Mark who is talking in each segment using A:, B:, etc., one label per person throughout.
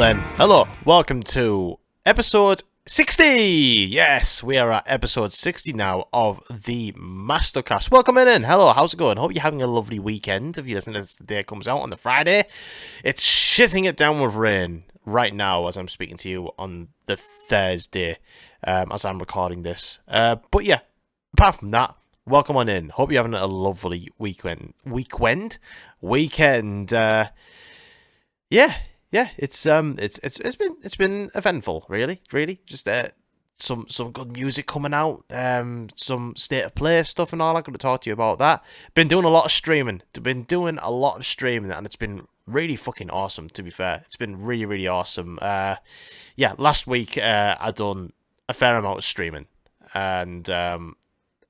A: then, hello, welcome to episode 60! Yes, we are at episode 60 now of the MastoCast. Welcome in. Hello, how's it going? Hope you're having a lovely weekend. If you listen to this, the day it comes out on the Friday. It's shitting it down with rain right now as I'm speaking to you on the Thursday as I'm recording this. But yeah, apart from that, welcome on in. Hope you're having a lovely weekend. Yeah, it's been eventful, really. Just some good music coming out, some state of play stuff and all. I'm going to talk to you about that. Been doing a lot of streaming, and it's been really fucking awesome. To be fair, it's been really awesome. Yeah, last week I done a fair amount of streaming, and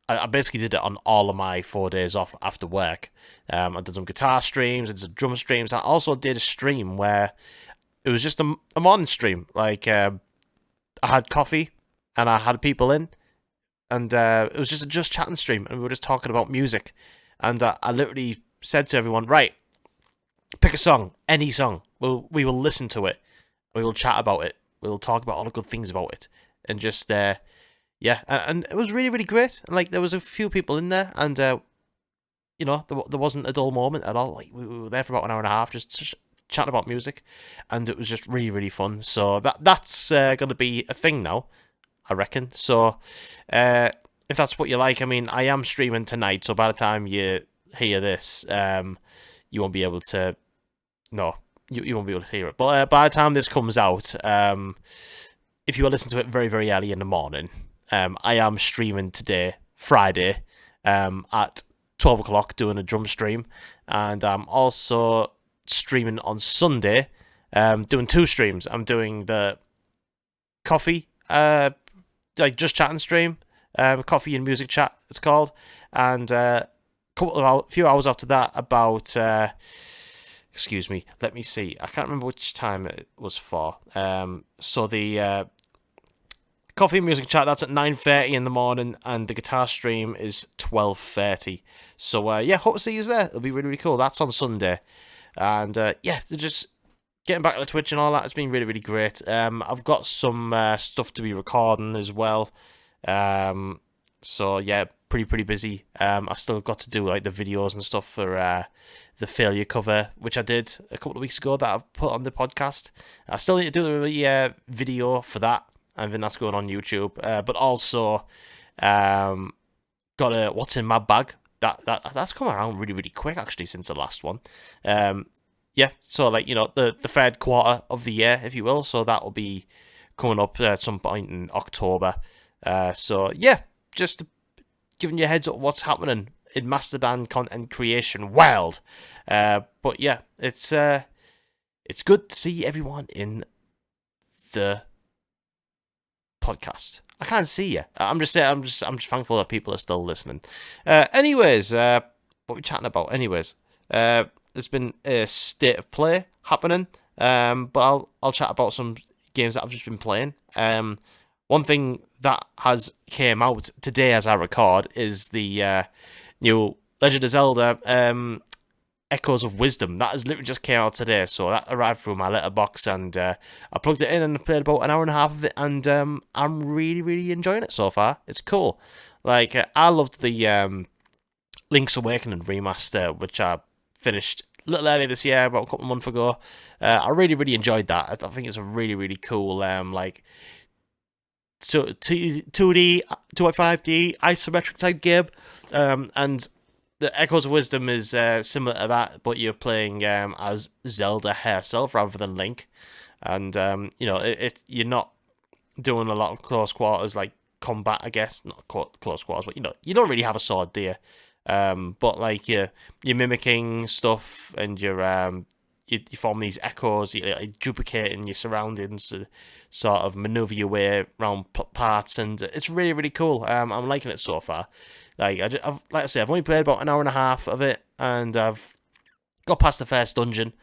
A: I basically did it on all of my 4 days off after work. I did some guitar streams, I did some drum streams. I also did a stream where it was just a morning stream. Like, I had coffee and I had people in, and it was just a just chatting stream, and we were just talking about music. And I literally said to everyone, right, pick a song, any song. We will listen to it. We will chat about it. We'll talk about all the good things about it. And just... yeah, and it was really great. Like, there was a few people in there, and you know, there wasn't a dull moment at all. Like, we were there for about an hour and a half, just chatting about music, and it was just really fun. So that's gonna be a thing now, I reckon. So if that's what you like, I mean, I am streaming tonight, so by the time you hear this, you won't be able to. No, you won't be able to hear it. But by the time this comes out, if you are listening to it very early in the morning. I am streaming today, Friday, at 12 o'clock, doing a drum stream. And I'm also streaming on Sunday, doing two streams. I'm doing the coffee, like just chatting stream, coffee and music chat, it's called. And a few hours after that, about... excuse me, let me see. I can't remember which time it was for. So the... coffee and music chat, that's at 9:30 in the morning, and the guitar stream is 12:30. So yeah, hope to see you there. It'll be really cool. That's on Sunday, and yeah, just getting back to the Twitch and all that. It's been really great. I've got some stuff to be recording as well. So yeah, pretty busy. I still got to do like the videos and stuff for the failure cover, which I did a couple of weeks ago that I've put on the podcast. I still need to do the video for that. I think that's going on YouTube, but also got a what's in my bag that's come around really quick actually since the last one. Yeah, so like, you know, the third quarter of the year, if you will, so that will be coming up at some point in October. So yeah, just giving you a heads up what's happening in Mastodon content creation world. But yeah, it's good to see everyone in the podcast. I can't see you. I'm just thankful that people are still listening. Anyways, what are we chatting about? Anyways, there's been a state of play happening. But I'll chat about some games that I've just been playing. One thing that has came out today as I record is the new Legend of Zelda Echoes of Wisdom. That has literally just came out today, so that arrived through my letterbox, and I plugged it in and played about an hour and a half of it, and I'm really enjoying it so far. It's cool. Like, I loved the Link's Awakening remaster, which I finished a little earlier this year, about a couple of months ago. I really enjoyed that. I think it's a really cool, like, so 2D, 2.5D isometric type game, and the Echoes of Wisdom is similar to that, but you're playing as Zelda herself rather than Link. And, you know, you're not doing a lot of close quarters, like, combat, I guess. Not close quarters, but, you know, you don't really have a sword, do you? But, like, you're mimicking stuff, and you form these echoes, you're like, duplicating your surroundings to sort of maneuver your way around parts, and it's really cool. I'm liking it so far. Like, like I say, I've only played about an hour and a half of it, and I've got past the first dungeon,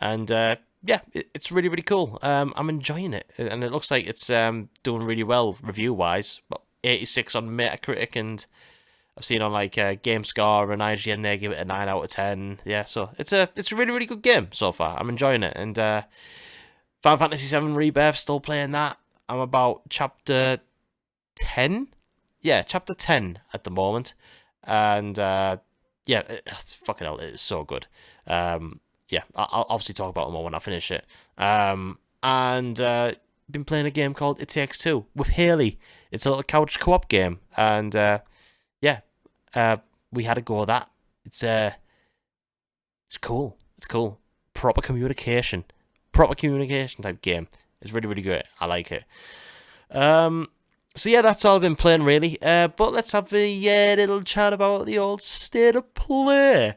A: and yeah, it's really cool. I'm enjoying it, and it looks like it's doing really well review-wise. About 86 on Metacritic, and I've seen on like GameScore and IGN they give it a 9 out of 10. Yeah, so it's a really good game so far. I'm enjoying it, and Final Fantasy VII Rebirth, still playing that. I'm about chapter 10. Yeah, chapter 10 at the moment. And fucking hell, it is so good. I'll obviously talk about it more when I finish it. Been playing a game called It Takes Two with Haley. It's a little couch co-op game, and we had a go at that. It's cool. It's cool. Proper communication type game. It's really, really great. I like it. So yeah, that's all I've been playing really. But let's have a little chat about the old state of play.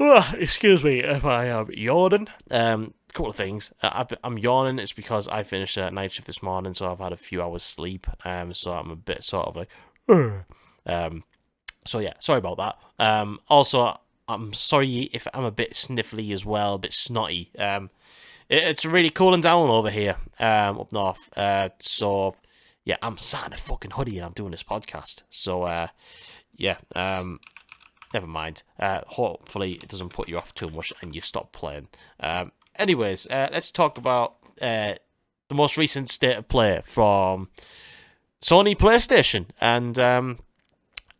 A: Excuse me if I am yawning. A couple of things. I'm yawning. It's because I finished a night shift this morning, so I've had a few hours sleep. So I'm a bit sort of like. So yeah, sorry about that. Also, I'm sorry if I'm a bit sniffly as well, a bit snotty. It's really cooling down over here, up north. So yeah, I'm sat in a fucking hoodie and I'm doing this podcast. So never mind. Hopefully it doesn't put you off too much and you stop playing. Anyways, let's talk about the most recent state of play from Sony PlayStation and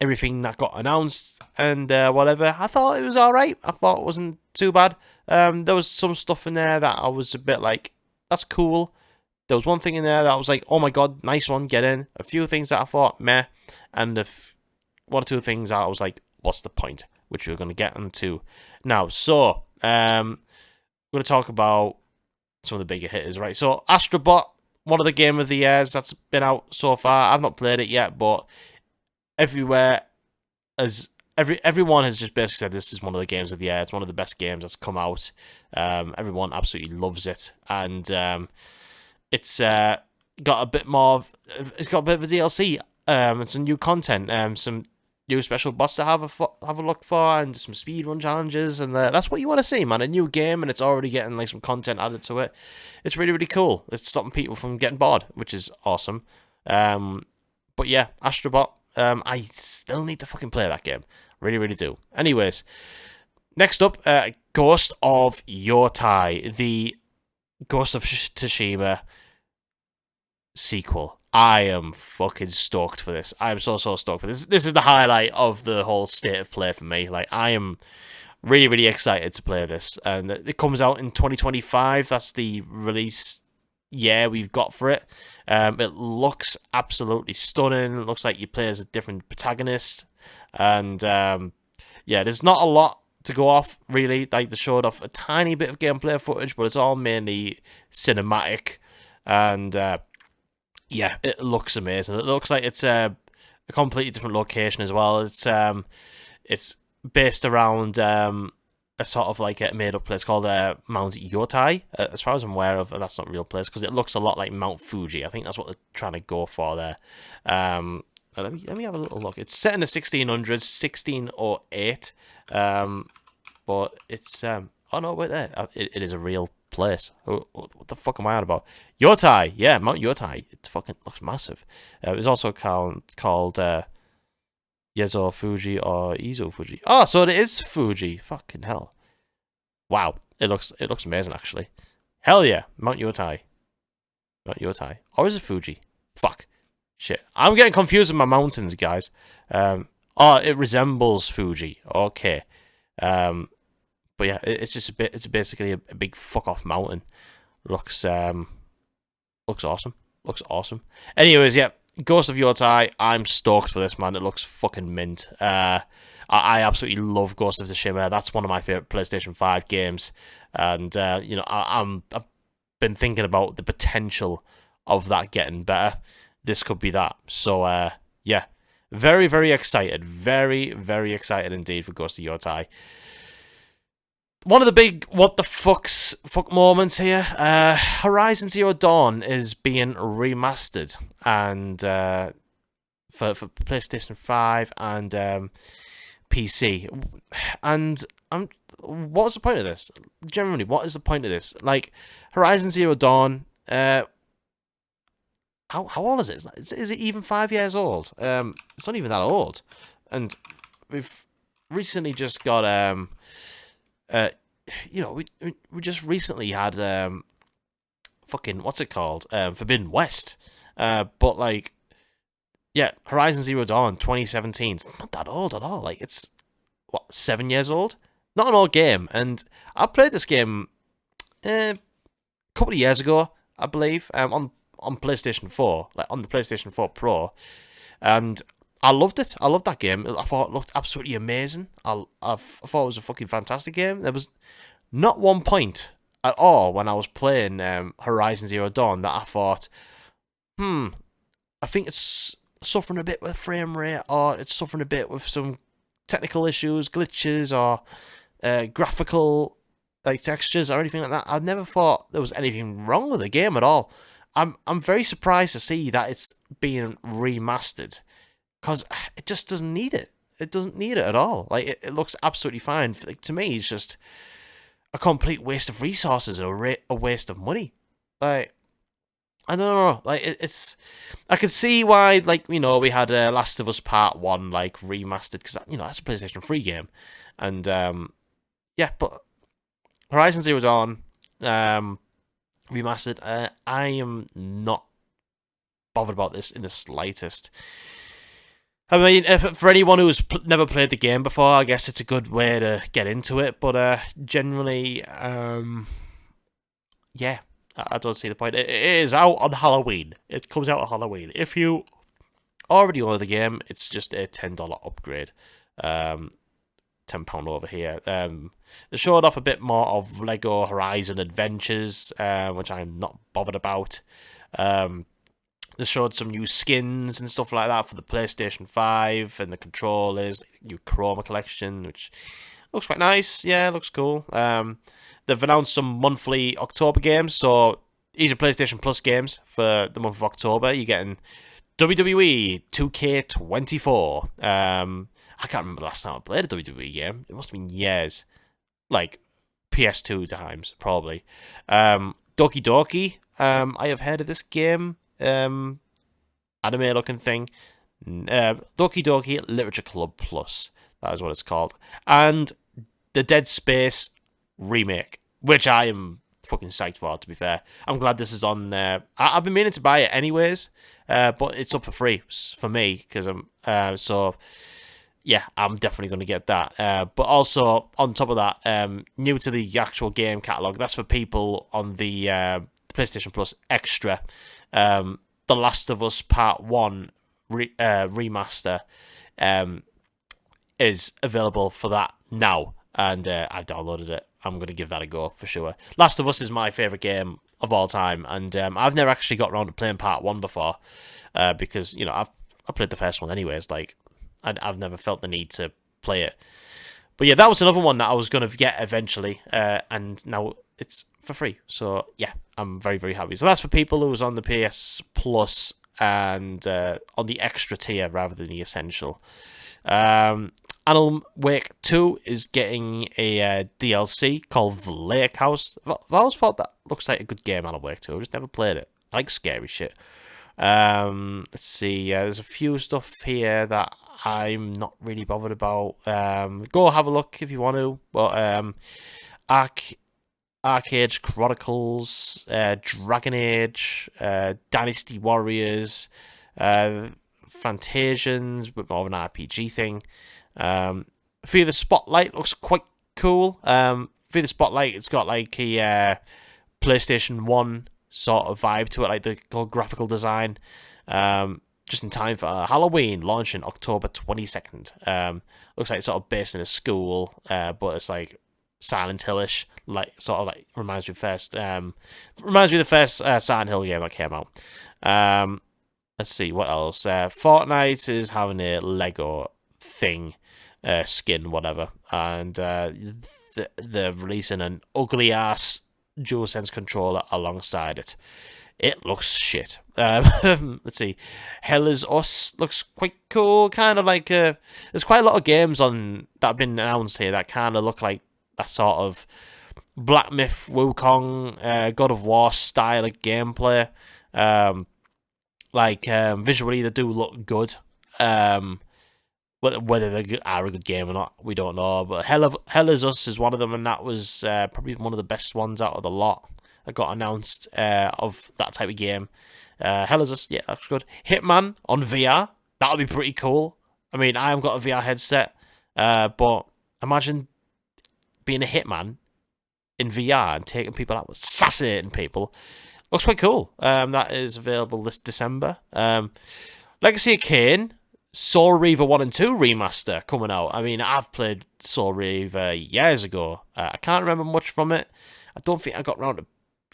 A: everything that got announced and whatever. I thought it was alright. I thought it wasn't too bad. There was some stuff in there that I was a bit like, that's cool. There was one thing in there that I was like, oh my god, nice one, get in. A few things that I thought, meh. And one or two things that I was like, what's the point? Which we're going to get into now. So, we're going to talk about some of the bigger hitters, right? So, Astrobot, one of the game of the years that's been out so far. I've not played it yet, but everywhere, everyone has just basically said this is one of the games of the year. It's one of the best games that's come out. Everyone absolutely loves it, and it's got a bit more. It's got a bit of a DLC. Some new content. Some new special bots to have a look for, and some speedrun challenges, and that's what you want to see, man. A new game, and it's already getting like some content added to it. It's really, really cool. It's stopping people from getting bored, which is awesome. But yeah, Astrobot. I still need to fucking play that game. Really, really do. Anyways, next up, Ghost of Yotei, the Ghost of Tsushima sequel. I am fucking stoked for this. I am so stoked for this. This is the highlight of the whole state of play for me. Like, I am really, really excited to play this. And it comes out in 2025. That's the release year we've got for it. It looks absolutely stunning. It looks like you play as a different protagonist. And, there's not a lot to go off, really. Like, they showed off a tiny bit of gameplay footage, but it's all mainly cinematic. And, it looks amazing. It looks like it's a completely different location as well. It's based around a sort of like a made-up place called Mount Yotei. As far as I'm aware of, that's not a real place because it looks a lot like Mount Fuji. I think that's what they're trying to go for there. Let me have a little look. It's set in the 1600s, 1608. But it's oh no, wait there. It is a real place. What the fuck am I on about? Yotei, yeah, Mount Yotei. It fucking looks massive. It was also called Yezo Fuji or Izo Fuji. Oh, so it is Fuji. Fucking hell. Wow, it looks amazing actually. Hell yeah, Mount Yotei. Mount Yotei. Or is it Fuji? Fuck. Shit. I'm getting confused with my mountains, guys. It resembles Fuji. Okay. But yeah, it's basically a big fuck off mountain. Looks awesome. Looks awesome. Anyways, yeah, Ghost of Yotei. I'm stoked for this, man. It looks fucking mint. I absolutely love Ghost of Tsushima. That's one of my favorite PlayStation 5 games, and I've been thinking about the potential of that getting better. This could be that. So yeah, very, very excited. Very, very excited indeed for Ghost of Yotei. One of the big what the fuck moments here, Horizon Zero Dawn is being remastered and for PlayStation 5 and PC. And what's the point of this? Generally, what is the point of this? Like, Horizon Zero Dawn, how old is it? Is it even 5 years old? It's not even that old. And we've recently just got we just recently had fucking, what's it called? Forbidden West. But like, yeah, Horizon Zero Dawn 2017. It's not that old at all. Like, it's what, 7 years old? Not an old game. And I played this game a couple of years ago, I believe, on PlayStation 4, like on the PlayStation 4 Pro, and I loved it. I loved that game. I thought it looked absolutely amazing. I thought it was a fucking fantastic game. There was not one point at all when I was playing Horizon Zero Dawn that I thought, I think it's suffering a bit with frame rate, or it's suffering a bit with some technical issues, glitches, or graphical like textures or anything like that. I never thought there was anything wrong with the game at all. I'm very surprised to see that it's being remastered, because it just doesn't need it. It doesn't need it at all. Like, it looks absolutely fine. Like, to me, it's just a complete waste of resources, or a waste of money. Like, I don't know. Like, it's, I can see why, like, you know, we had Last of Us Part 1, like, remastered, because, you know, that's a PlayStation 3 game. And, yeah, but Horizon Zero Dawn, remastered, I am not bothered about this in the slightest. I mean, for anyone who's never played the game before, I guess it's a good way to get into it, but generally, yeah, I don't see the point. It is out on Halloween. It comes out on Halloween. If you already own the game, it's just a $10 upgrade. £10 over here. They showed off a bit more of Lego Horizon Adventures, which I'm not bothered about. They showed some new skins and stuff like that for the PlayStation 5 and the controllers, new Chroma collection, which looks quite nice. Yeah, looks cool. They've announced some monthly October games, so these are PlayStation Plus games for the month of October. You're getting WWE 2K24. I can't remember the last time I played a WWE game. It must have been years. Like, PS2 times, probably. Doki Doki. I have heard of this game. Anime-looking thing. Doki Doki Literature Club Plus. That is what it's called. And the Dead Space remake, which I am fucking psyched for, to be fair. I'm glad this is on there. I've been meaning to buy it anyways, but it's up for free for me, because I'm... so... yeah, I'm definitely going to get that. But also, on top of that, new to the actual game catalogue, that's for people on the PlayStation Plus Extra. The Last of Us Part 1 remaster is available for that now, and I've downloaded it. I'm going to give that a go, for sure. Last of Us is my favourite game of all time, and I've never actually got around to playing Part 1 before, because, you know, I've played the first one anyways, like, I've never felt the need to play it. But yeah, that was another one that I was going to get eventually, and now it's for free. So yeah, I'm very, very happy. So that's for people who was on the PS Plus and on the extra tier rather than the essential. Alan Wake 2 is getting a DLC called The Lake House. I've always thought that looks like a good game, Alan Wake 2. I've just never played it. I like scary shit. Let's see. There's a few stuff here that I'm not really bothered about. Go have a look if you want to. But Arcade Chronicles, Dragon Age, Dynasty Warriors, Fantasians, but more of an RPG thing. Fear the Spotlight looks quite cool. Fear the Spotlight, it's got like a PlayStation 1 sort of vibe to it, like the graphical design. Just in time for Halloween, launching October 22nd. Looks like it's sort of based in a school, but it's like Silent Hill-ish, like sort of like reminds me of the first Silent Hill game that came out. Let's see what else. Fortnite is having a Lego thing, skin, whatever, and they're releasing an ugly ass DualSense controller alongside it. It looks shit. Let's see. Hell is Us looks quite cool. Kind of like there's quite a lot of games on that have been announced here that kind of look like that sort of Black Myth, Wukong, God of War style of gameplay. Visually they do look good. Whether they are a good game or not, we don't know. But Hell is Us is one of them, and that was probably one of the best ones out of the lot. that got announced of that type of game. Hell is this? Yeah, that's good. Hitman on VR. That would be pretty cool. I mean, I haven't got a VR headset, but imagine being a hitman in VR and taking people out, assassinating people. Looks quite cool. That is available this December. Legacy of Kain, Soul Reaver 1 and 2 remaster coming out. I mean, I've played Soul Reaver years ago. I can't remember much from it. I don't think I got around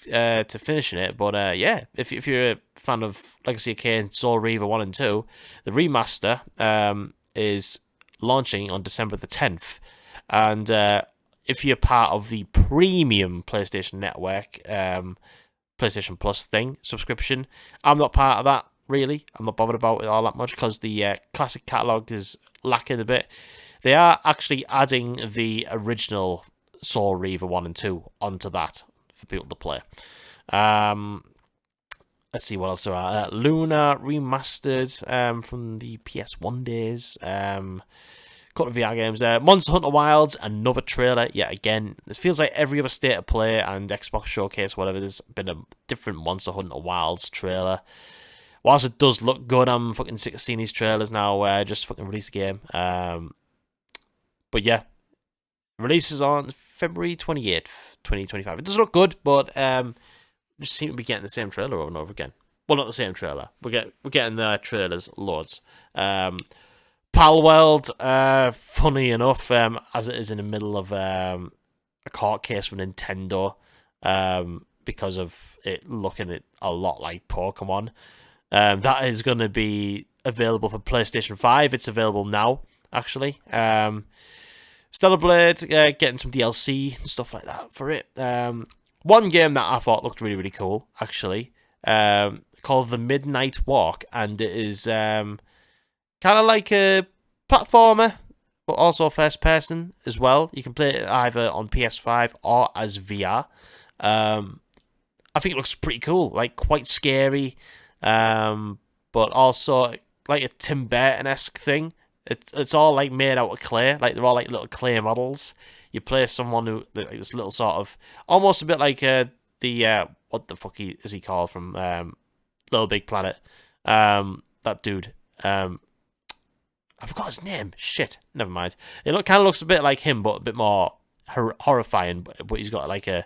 A: to finishing it, but yeah, if you're a fan of Legacy of Kain, Soul Reaver 1 and 2, the remaster is launching on December the 10th. And if you're part of the premium PlayStation Network, PlayStation Plus subscription, I'm not part of that, really. I'm not bothered about it all that much because the classic catalogue is lacking a bit. They are actually adding the original Soul Reaver 1 and 2 onto that for people to play. Let's see what else there are. Luna remastered from the PS1 days. Couple of VR games. Monster Hunter Wilds, another trailer. Yeah, again, it feels like every other State of Play and Xbox Showcase, whatever, there's been a different Monster Hunter Wilds trailer. Whilst it does look good, I'm fucking sick of seeing these trailers now. Just fucking release the game. But yeah, releases on February 28th, 2025. It does look good, but we just seem to be getting the same trailer over and over again. Well, not the same trailer. We're getting the trailers loads. Palworld, funny enough, as it is in the middle of a court case for Nintendo, because of it looking a lot like Pokemon. That is going to be available for PlayStation 5. It's available now, actually. Stellar Blade, getting some DLC and stuff like that for it. One game that I thought looked really, really cool, actually, called The Midnight Walk, and it is kind of like a platformer, but also first person as well. You can play it either on PS5 or as VR. I think it looks pretty cool, like quite scary, but also like a Tim Burton-esque thing. It's all like made out of clay, like they're all like little clay models. You play someone who like this little sort of almost a bit like the what the fuck is he called from Little Big Planet? That dude. I forgot his name. Shit, never mind. It kind of looks a bit like him, but a bit more horrifying. But he's got like a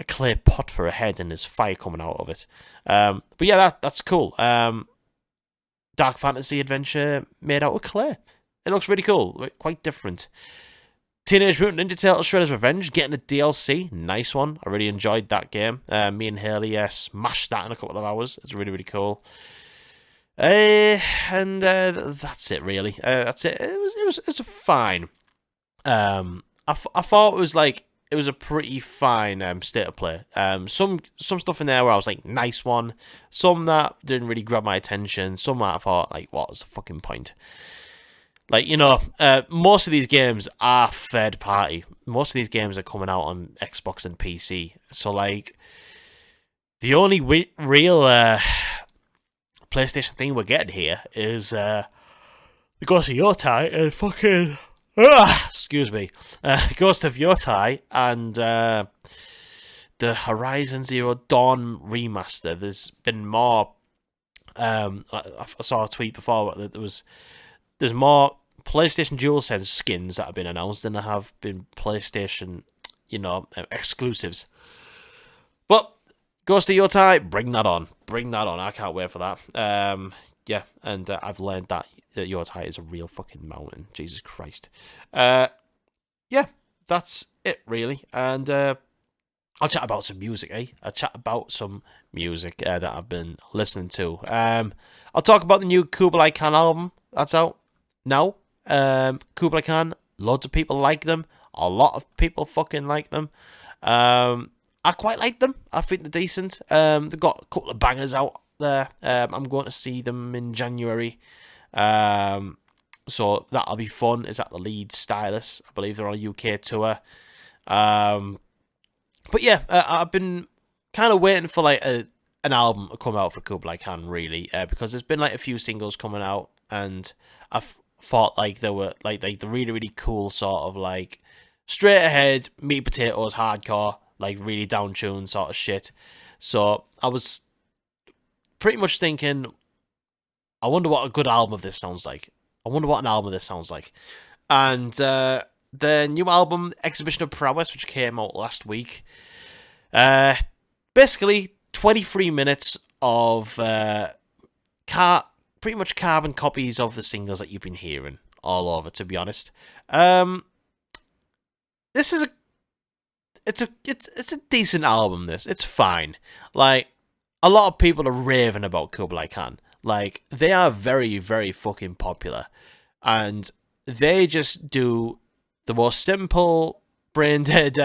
A: clay pot for a head, and there's fire coming out of it. But yeah, that's cool. Dark fantasy adventure made out of clay. It looks really cool, quite different. Teenage Mutant Ninja Turtles: Shredder's Revenge getting a DLC, nice one. I really enjoyed that game. Me and Haley smashed that in a couple of hours. It's really, really cool. And that's it, really. That's it. It was fine. I thought it was a pretty fine State of Play. Some stuff in there where I was like, nice one. Some that didn't really grab my attention. Some that I thought, like, what was the fucking point? Like, you know, most of these games are third party. Most of these games are coming out on Xbox and PC. So, like, the only real PlayStation thing we're getting here is the Ghost of Yotei and fucking excuse me, Ghost of Yotei and the Horizon Zero Dawn remaster. There's been more. I saw a tweet before that there's more PlayStation DualSense skins that have been announced than there have been PlayStation, exclusives. But Ghost of Yotei, bring that on. I can't wait for that. Yeah, and I've learned that Yotei is a real fucking mountain. Jesus Christ. Yeah, that's it, really. And I'll chat about some music, I'll chat about some music that I've been listening to. I'll talk about the new Kublai Khan album that's out now. Kublai Khan, loads of people like them. A lot of people fucking like them. I quite like them. I think they're decent. They've got a couple of bangers out there. I'm going to see them in January. So that'll be fun. It's at the Leeds Stylus. I believe they're on a UK tour. But yeah, I've been kind of waiting for like an album to come out for Kublai Khan, really, because there's been like a few singles coming out, and I thought like they were like the really, really cool sort of like straight ahead, meat potatoes, hardcore like really down tuned sort of shit. So I was pretty much thinking, I wonder what a good album of this sounds like. I wonder what an album of this sounds like. And the new album, Exhibition of Prowess, which came out last week, basically 23 minutes of pretty much carbon copies of the singles that you've been hearing all over, to be honest. This is it's a decent album. It's fine. Like, a lot of people are raving about Kublai Khan. Like, they are very, very fucking popular, and they just do the most simple, brain dead,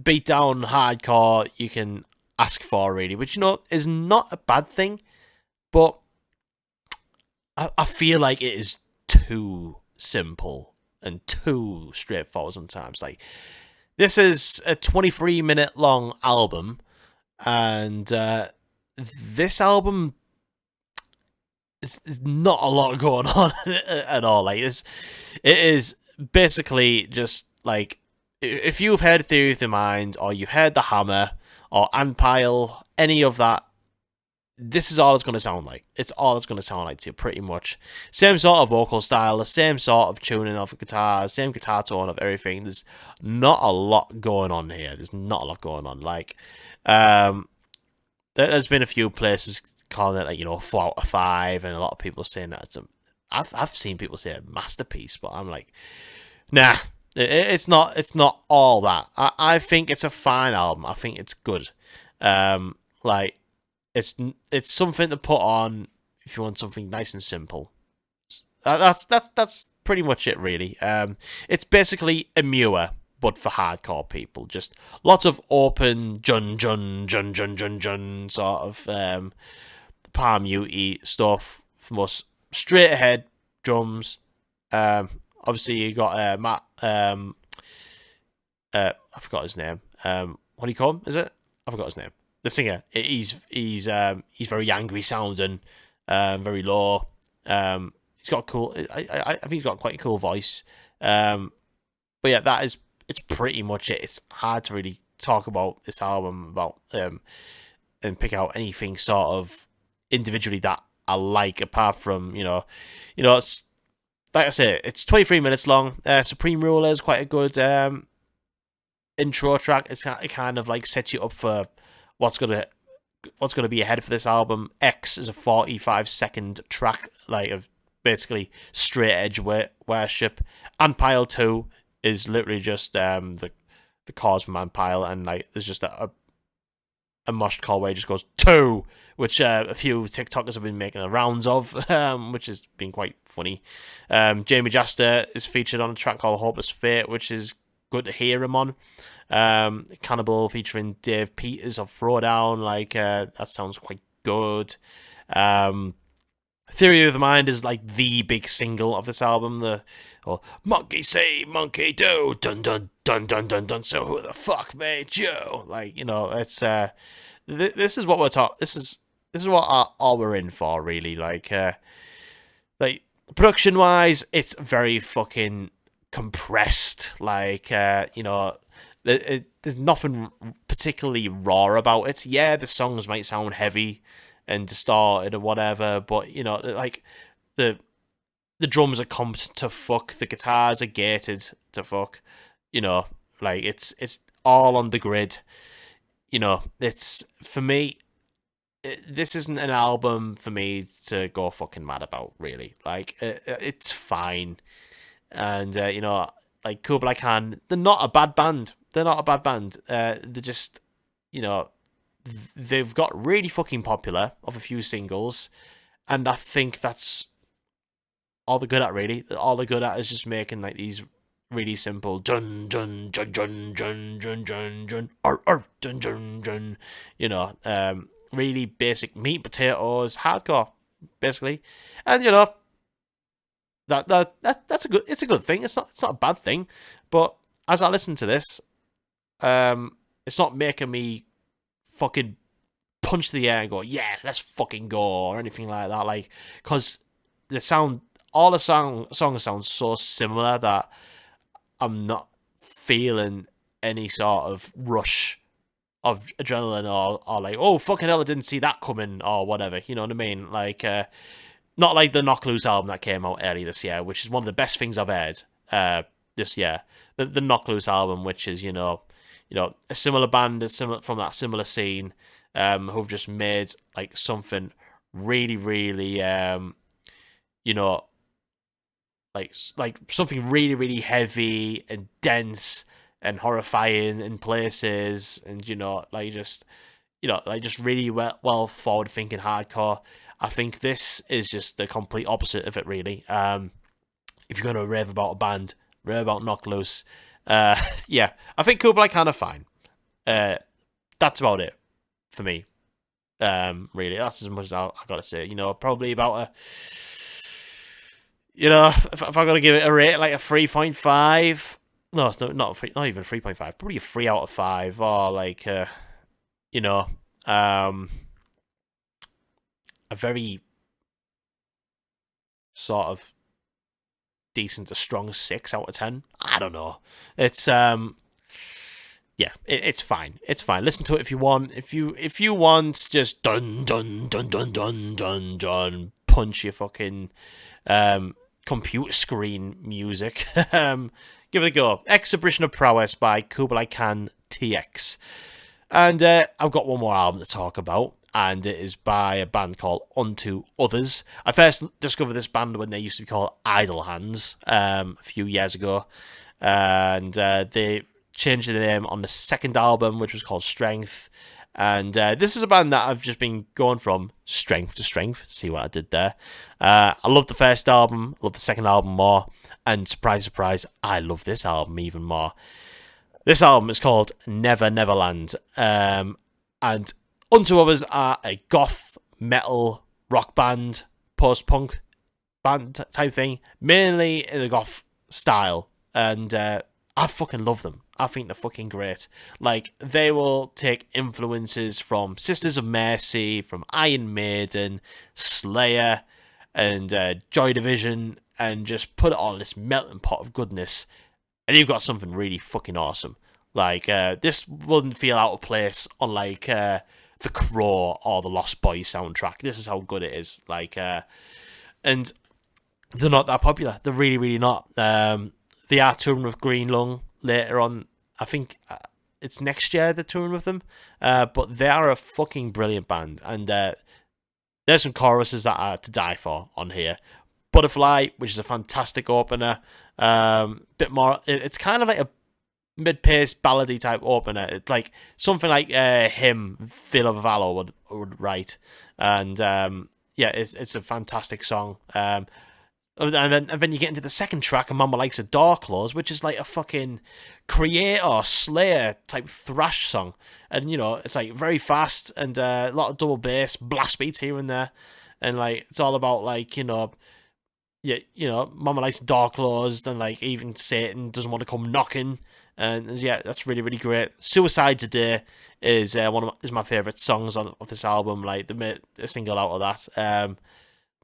A: beat down hardcore you can ask for, really, which, is not a bad thing, but I feel like it is too simple and too straightforward sometimes. Like, this is a 23-minute long album, and this album is not a lot going on at all. Like, it is basically just like, if you've heard Theory of the Mind, or you've heard The Hammer, or Anpile, any of that, this is all it's going to sound like. It's all it's going to sound like to you, pretty much. Same sort of vocal style, the same sort of tuning of the guitar, same guitar tone of everything. There's not a lot going on here. There's not a lot going on. Like, there's been a few places calling it, like, 4 out of 5, and a lot of people saying that it's I've seen people say a masterpiece, but I'm like, nah, it's not all that. I think it's a fine album. I think it's good. Like, it's something to put on if you want something nice and simple. That's pretty much it, really. It's basically a Muir, but for hardcore people. Just lots of open jun sort of Palm Yotei stuff. Most straight ahead drums. Obviously you got Matt. I forgot his name. What do you call him? Is it? I forgot his name. The singer. He's very angry sounding, very low. He's got a cool. I think he's got quite a cool voice. But yeah, it's pretty much it. It's hard to really talk about this album and pick out anything sort of individually that I like, apart from it's like I say, it's 23 minutes long. Supreme Ruler is quite a good intro track. It kind of like sets you up for what's gonna be ahead for this album. X is a 45-second track, like, of basically straight edge worship. Anpile 2 is literally just the chords from Anpile, and like there's just a mosh call where it just goes 2, which a few TikTokers have been making the rounds of, which has been quite funny. Jamie Jaster is featured on a track called Hopeless Fate, which is good to hear him on. Cannibal featuring Dave Peters of Throwdown, like, that sounds quite good. Theory of the Mind is like the big single of this album. Monkey say, monkey do, dun dun dun dun dun dun. So who the fuck made you? Like, it's this is what we're talking. This is what all we're in for, really. Like production wise, it's very fucking compressed. Like, there's nothing particularly raw about it. Yeah, the songs might sound heavy and distorted or whatever, but like the drums are comped to fuck, the guitars are gated to fuck, like it's all on the grid. It's, for me, this isn't an album for me to go fucking mad about, really. Like, it's fine, and like Kublai Khan, they're not a bad band. They're just, they've got really fucking popular of a few singles, and I think that's all they're good at, really. All they're good at is just making like these really simple dun dun dun dun dun dun dun dun dun dun dun, really basic meat and potatoes hardcore, basically. And that's a good thing. It's not a bad thing, but as I listen to this, it's not making me fucking punch the air and go, yeah, let's fucking go, or anything like that. Like, because all the songs sound so similar that I'm not feeling any sort of rush of adrenaline or like, oh fucking hell, I didn't see that coming or whatever. You know what I mean? Like not like the Knock Loose album that came out early this year, which is one of the best things I've heard this year. The Knock Loose album, which is a similar band, from that similar scene, who've just made like something really, really, you know, like something really, really heavy and dense and horrifying in places, and just really well forward thinking hardcore. I think this is just the complete opposite of it, really. If you're gonna rave about a band, rave about Knock Loose. Yeah, I think Kublai kind of fine. That's about it for me. Really, that's as much as I gotta say. Probably about a. If I gotta give it a rate, like a 3.5. No, it's not even 3.5. Probably a 3 out of 5, or like a very sort of decent to strong 6 out of 10. I don't know. It's it's fine. It's fine. Listen to it if you want. If you want, just dun dun dun dun dun dun dun punch your fucking computer screen music. Give it a go. Exhibition of Prowess by Kublai Khan TX. And I've got one more album to talk about, and it is by a band called Unto Others. I first discovered this band when they used to be called Idle Hands a few years ago, and they changed the name on the second album, which was called Strength. And this is a band that I've just been going from strength to strength. See what I did there? I love the first album, love the second album more, and surprise, surprise, I love this album even more. This album is called Never Neverland, and Unto Others are a goth metal rock band, post-punk band type thing, mainly in the goth style, and I fucking love them. I think they're fucking great. Like, they will take influences from Sisters of Mercy, from Iron Maiden, Slayer, and Joy Division, and just put it on this melting pot of goodness, and you've got something really fucking awesome. Like, this wouldn't feel out of place on, like, The Crow or the Lost Boys soundtrack. This is how good it is. Like, and they're not that popular. They're really, really not. They are touring with Green Lung later on. I think it's next year they're touring with them. But they are a fucking brilliant band. And there's some choruses that are to die for on here. Butterfly, which is a fantastic opener. Bit more. It's kind of like a mid-paced ballady type opener. It's like something like him, Phil of Valor would write. And it's a fantastic song. And then you get into the second track, and Mama Likes a Door Close, which is like a fucking Creator, Slayer type thrash song. And, it's like very fast and a lot of double bass, blast beats here and there. And, like, it's all about, like, Mama Likes a Door Closed, and, like, even Satan doesn't want to come knocking. And, yeah, that's really, really great. Suicide Today is is my favourite songs of this album. Like, the single out of that.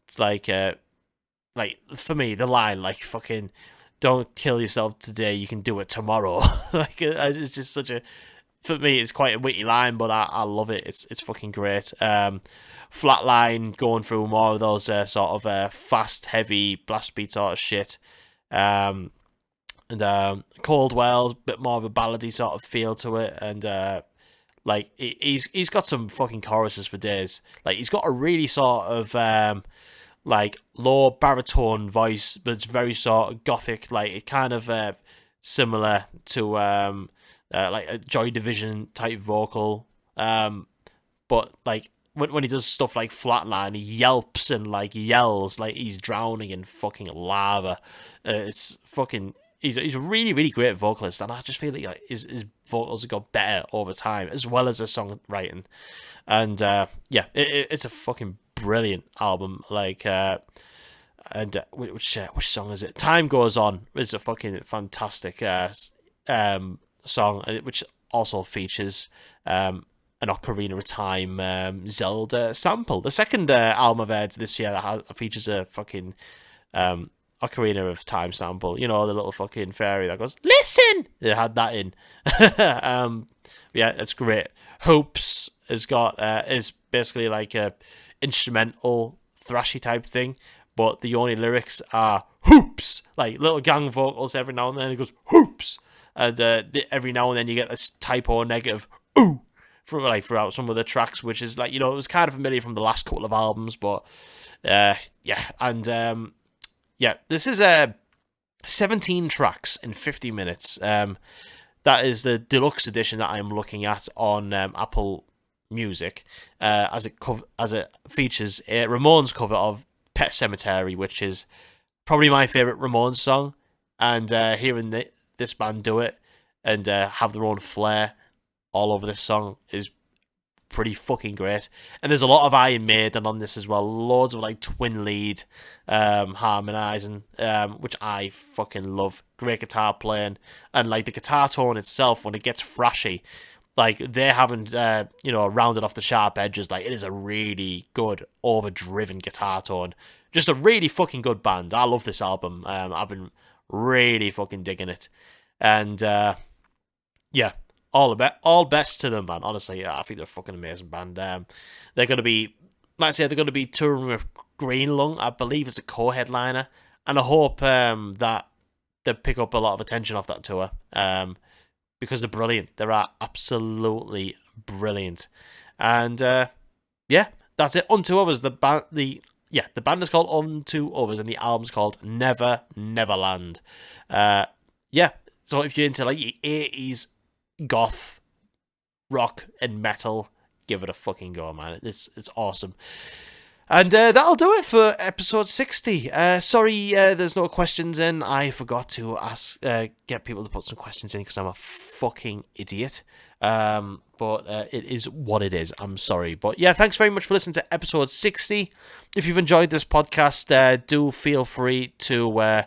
A: It's like, for me, the line, like, fucking, don't kill yourself today, you can do it tomorrow. Like, it's just for me, it's quite a witty line, but I love it. It's fucking great. Flatline, going through more of those sort of fast, heavy, blast beat sort of shit. And Cold World, bit more of a ballady sort of feel to it. And, like, he's got some fucking choruses for days. Like, he's got a really sort of, like, low baritone voice, but it's very sort of gothic. Like, it kind of similar to like a Joy Division type vocal. But like when he does stuff like Flatline, he yelps and like yells like he's drowning in fucking lava. It's fucking. He's a really, really great vocalist, and I just feel like his vocals have got better over time, as well as his songwriting. And it's a fucking brilliant album. Like, and which song is it? Time Goes On is a fucking fantastic song, which also features an Ocarina of Time Zelda sample. The second album I've heard this year that features a fucking Ocarina of Time sample. You know, the little fucking fairy that goes, listen! They had that in. Yeah, it's great. Hoops has got, is basically like a instrumental thrashy type thing, but the only lyrics are hoops! Like little gang vocals every now and then. It goes, hoops! And every now and then you get this typo negative, ooh! Throughout some of the tracks, which is like, you know, it was kind of familiar from the last couple of albums, but yeah, and yeah, this is 17 tracks in 50 minutes. That is the deluxe edition that I'm looking at on Apple Music, as it features a Ramones cover of Pet Sematary, which is probably my favorite Ramones song, and hearing this band do it and have their own flair all over this song is pretty fucking great. And there's a lot of Iron Maiden on this as well. Loads of like twin lead harmonizing, which I fucking love. Great guitar playing, and like the guitar tone itself when it gets thrashy, like they haven't rounded off the sharp edges. Like it is a really good overdriven guitar tone. Just a really fucking good band. I love this album. I've been really fucking digging it, and yeah. All best to them, man. Honestly, yeah, I think they're a fucking amazing band. They're going to be, like I said, they're going to be touring with Green Lung. I believe it's a co-headliner. And I hope that they pick up a lot of attention off that tour, because they're brilliant. They're absolutely brilliant. And yeah, that's it. Unto Others. The band is called Unto Others, and the album's called Never Neverland. Yeah, so if you're into like the 80s goth rock and metal, give it a fucking go, man. It's awesome. And that'll do it for episode 60. Sorry, there's no questions in. I forgot to get people to put some questions in because I'm a fucking idiot. But it is what it is. I'm sorry. But yeah, thanks very much for listening to episode 60. If you've enjoyed this podcast, do feel free to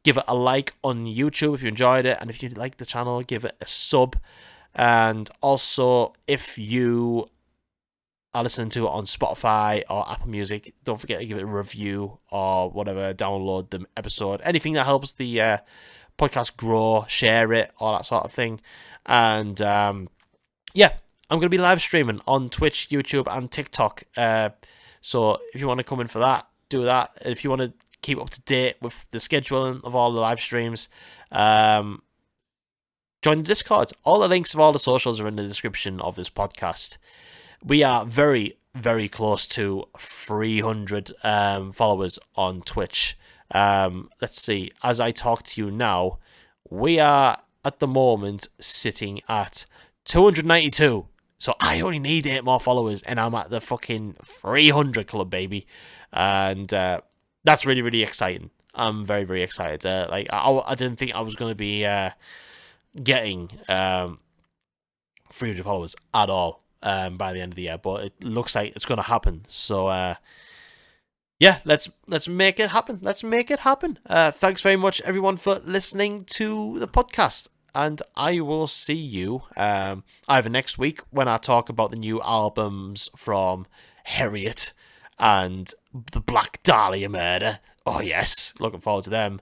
A: give it a like on YouTube if you enjoyed it. And if you like the channel, give it a sub. And also, if you are listening to it on Spotify or Apple Music, don't forget to give it a review or whatever. Download the episode. Anything that helps the podcast grow, share it, all that sort of thing. And yeah, I'm going to be live streaming on Twitch, YouTube, and TikTok. So if you want to come in for that, do that. If you want to keep up to date with the scheduling of all the live streams, join the Discord. All the links of all the socials are in the description of this podcast. We are very, very close to 300 followers on Twitch. Let's see. As I talk to you now, we are at the moment sitting at 292. So I only need 8 more followers, and I'm at the fucking 300 club, baby. And that's really, really exciting. I'm very, very excited. Like I didn't think I was going to be getting 300 followers at all by the end of the year, but it looks like it's going to happen. So yeah, let's make it happen. Let's make it happen. Thanks very much, everyone, for listening to the podcast, and I will see you either next week when I talk about the new albums from Harriet and the Black Dahlia Murder. Oh yes, looking forward to them.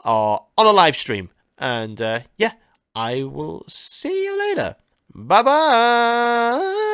A: Or on a live stream. And yeah, I will see you later. Bye bye.